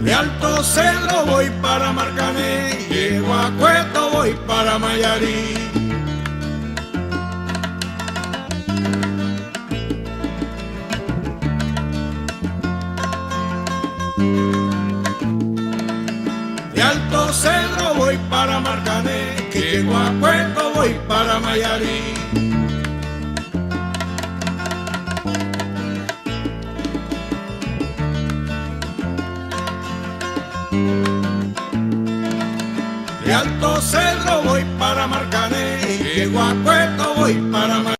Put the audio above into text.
De Alto Cedro voy para Marcané, llego a Cueto, voy para Mayarí. De Alto Cedro voy para Marcané, llego a Cueto, voy para Mayarí. De Alto Cedro